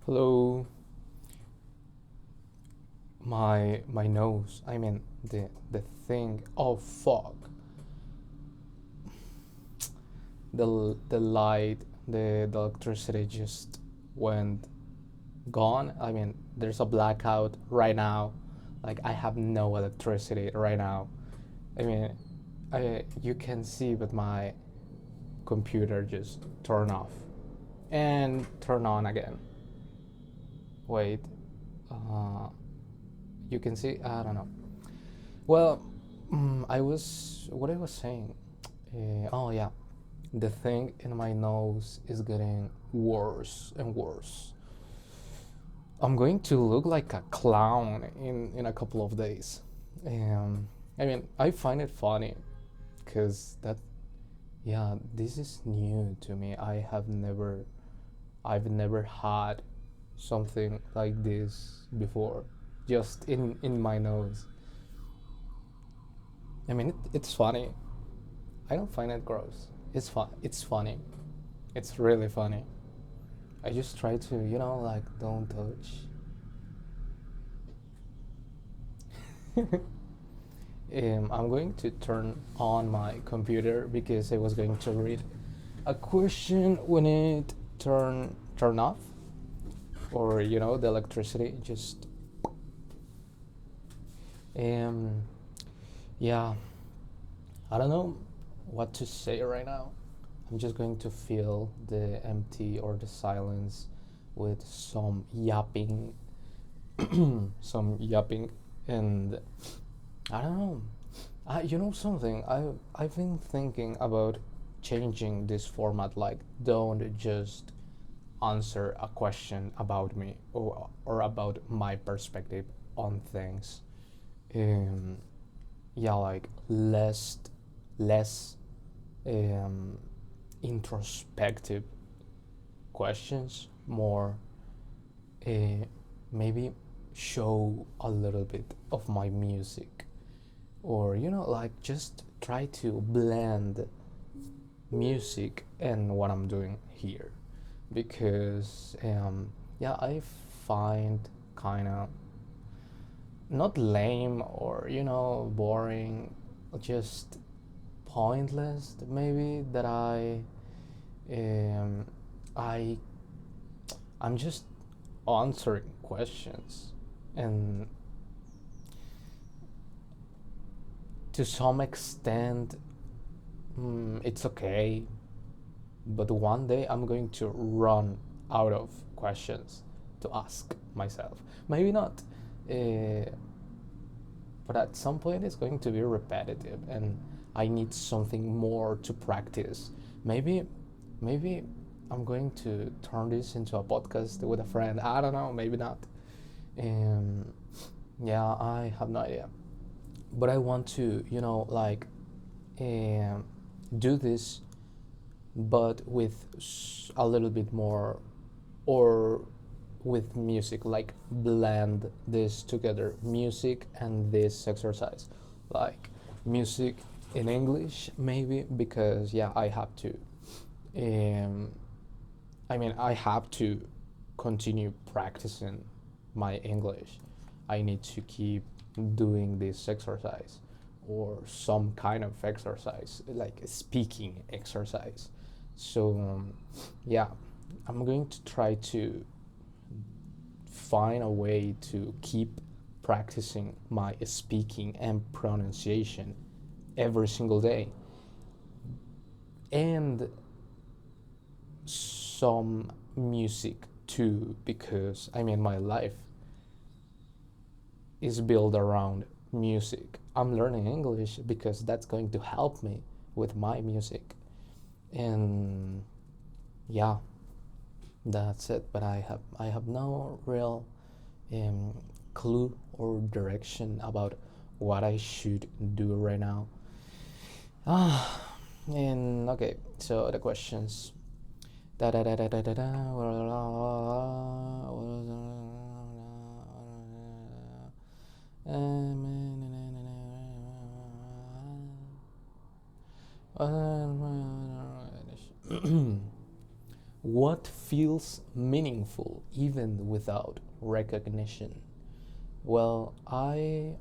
Hello, my nose. I mean the thing. Oh fuck! The light, the electricity just went gone. I mean, there's a blackout right now. Like I have no electricity right now. I mean, you can see, but my computer just turn off and turn on again. Wait, uh, you can see. I don't know. Well, I was what I was saying. Oh yeah, the thing in my nose is getting worse and worse. I'm going to look like a clown in a couple of days. I mean, I find it funny because yeah, this is new to me. I've never had something like this before, just in my nose. I mean, it's funny. I don't find it gross. It's fun. It's funny. It's really funny. I just try to, like, don't touch. I'm going to turn on my computer because I was going to read a question when it turn off, or the electricity just um yeah. I don't know what to say right now. I'm just going to fill the empty or the silence with some yapping, some yapping, and I don't know. You know something? I've been thinking about changing this format. Like, don't just answer a question about me or about my perspective on things. Um, yeah, like less um, introspective questions, more uh, maybe show a little bit of my music, or like just try to blend music and what I'm doing here, because yeah, I find kind of not lame or boring, just pointless maybe that um, I I'm just answering questions, and to some extent, it's okay. But one day I'm going to run out of questions to ask myself. Maybe not, uh, but at some point it's going to be repetitive, and I need something more to practice. Maybe I'm going to turn this into a podcast with a friend. I don't know, maybe not. um, yeah, I have no idea, but I want to like um, do this, but with a little bit more, or with music, like blend this together, music and this exercise, like music in English maybe, because yeah, I have to um, I mean, I have to continue practicing my English. I need to keep doing this exercise, or some kind of exercise, like a speaking exercise. So, yeah, I'm going to try to find a way to keep practicing my speaking and pronunciation every single day. And some music too, because I mean, my life is built around music. I'm learning English because that's going to help me with my music. And yeah, that's it. But I have no real um, clue or direction about what I should do right now. And okay, so the questions. Da da da da da da da. What feels meaningful even without recognition? Well, I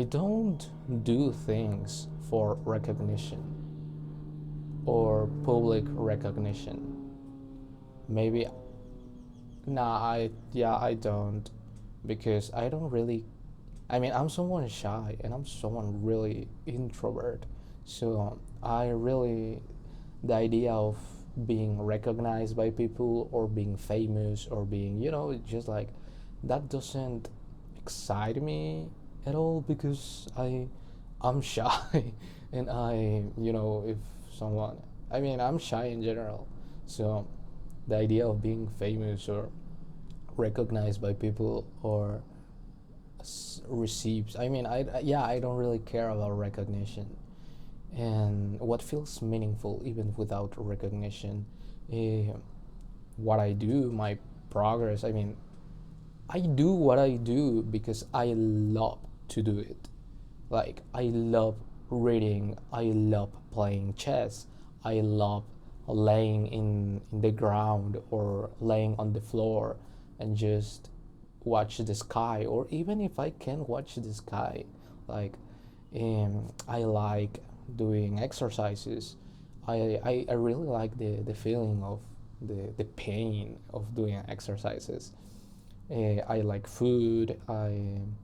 don't do things for recognition or public recognition. Maybe nah, I don't, because I don't really, I mean, I'm someone shy and I'm someone really introvert. So I really, the idea of being recognized by people or being famous or being, just like that doesn't excite me at all, because I'm shy and if someone, I mean, I'm shy in general. So the idea of being famous or recognized by people or receives, I mean, I don't really care about recognition. And what feels meaningful even without recognition, uh, what I do, my progress, I mean, I do what I do because I love to do it. Like, I love reading, I love playing chess, I love laying in the ground or laying on the floor and just watch the sky. Or even if I can't watch the sky, like, I like doing exercises. I really like the feeling of the pain of doing exercises. I like food. Um,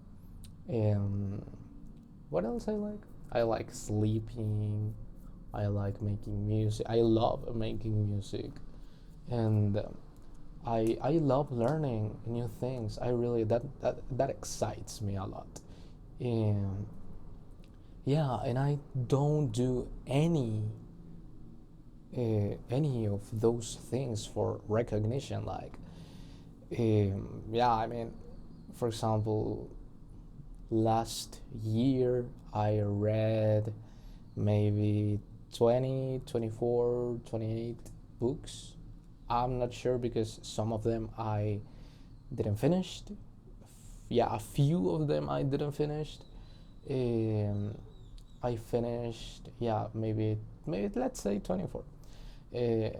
what else I like? I like sleeping. I like making music. I love making music, and I love learning new things. I really, that excites me a lot. And yeah, and I don't do any of those things for recognition. Like, yeah, I mean, for example, last year I read maybe 20, 24, 28 books. I'm not sure because some of them I didn't finish. Yeah, a few of them I didn't finish. Um, I finished, yeah, maybe let's say 24.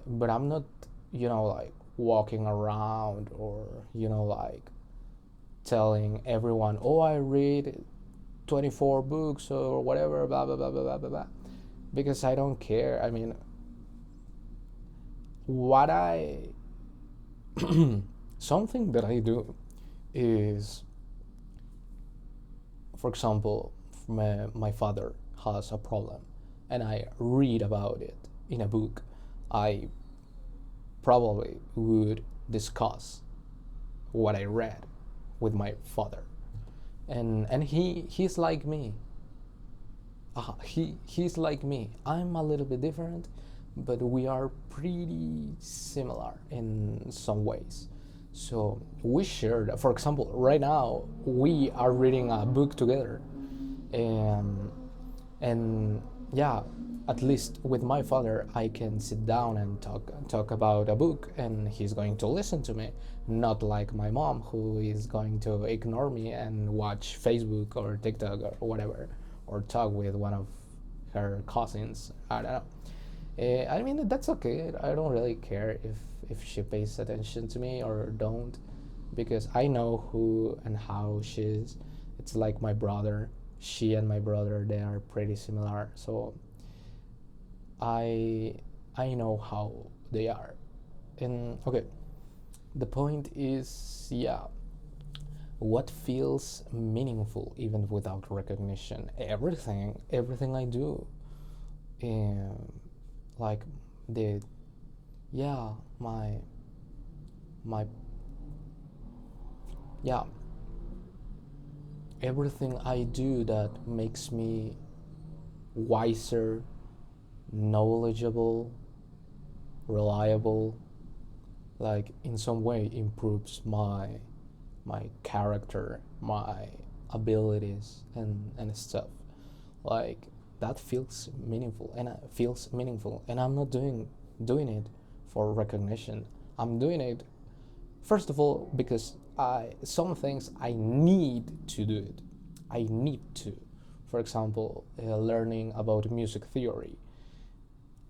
But I'm not, like walking around or like telling everyone, oh, I read 24 books or whatever, blah blah blah blah blah blah blah, because I don't care. I mean, what I something that I do is, for example, my father has a problem and I read about it in a book, I probably would discuss what I read with my father. And he's like me. He's like me. I'm a little bit different, but we are pretty similar in some ways. So we shared, for example, right now we are reading a book together, and and yeah, at least with my father I can sit down and talk about a book and he's going to listen to me, not like my mom, who is going to ignore me and watch Facebook or TikTok or whatever, or talk with one of her cousins. I don't know. I mean, that's okay. I don't really care if she pays attention to me or don't, because I know who and how she is. It's like my brother. She and my brother, they are pretty similar. So I I know how they are. And okay, the point is, yeah, what feels meaningful even without recognition? Everything I do. Um, like the yeah my yeah, everything I do that makes me wiser, knowledgeable, reliable, like in some way improves my character, my abilities and stuff. Like, that feels meaningful, and I'm not doing it for recognition. I'm doing it, first of all, because I some things I need to do it. I need to. For example, learning about music theory.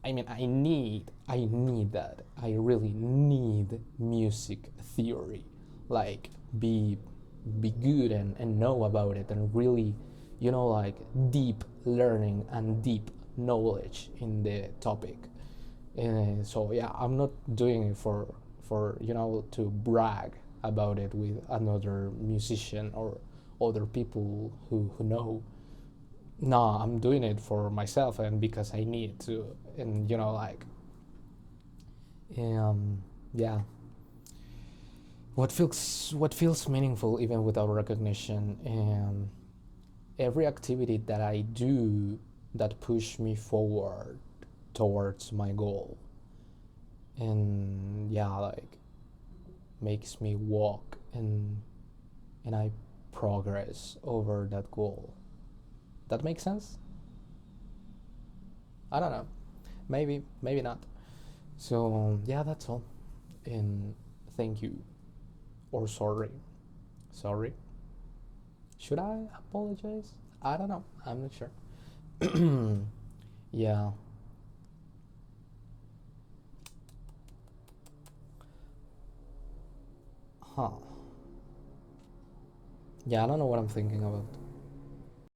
I mean, I need that. I really need music theory. Like, be, be good and know about it and really, like deep learning and deep knowledge in the topic. So yeah, I'm not doing it for to brag about it with another musician or other people who know. No, I'm doing it for myself and because I need to. And yeah, what feels meaningful even without recognition, and every activity that I do that push me forward towards my goal, and yeah, like makes me walk and I progress over that goal. That makes sense? I don't know. Maybe not. So yeah, that's all. And thank you, or sorry. Sorry. Should I apologize? I don't know. I'm not sure. Yeah. Huh. Yeah, I don't know what I'm thinking about.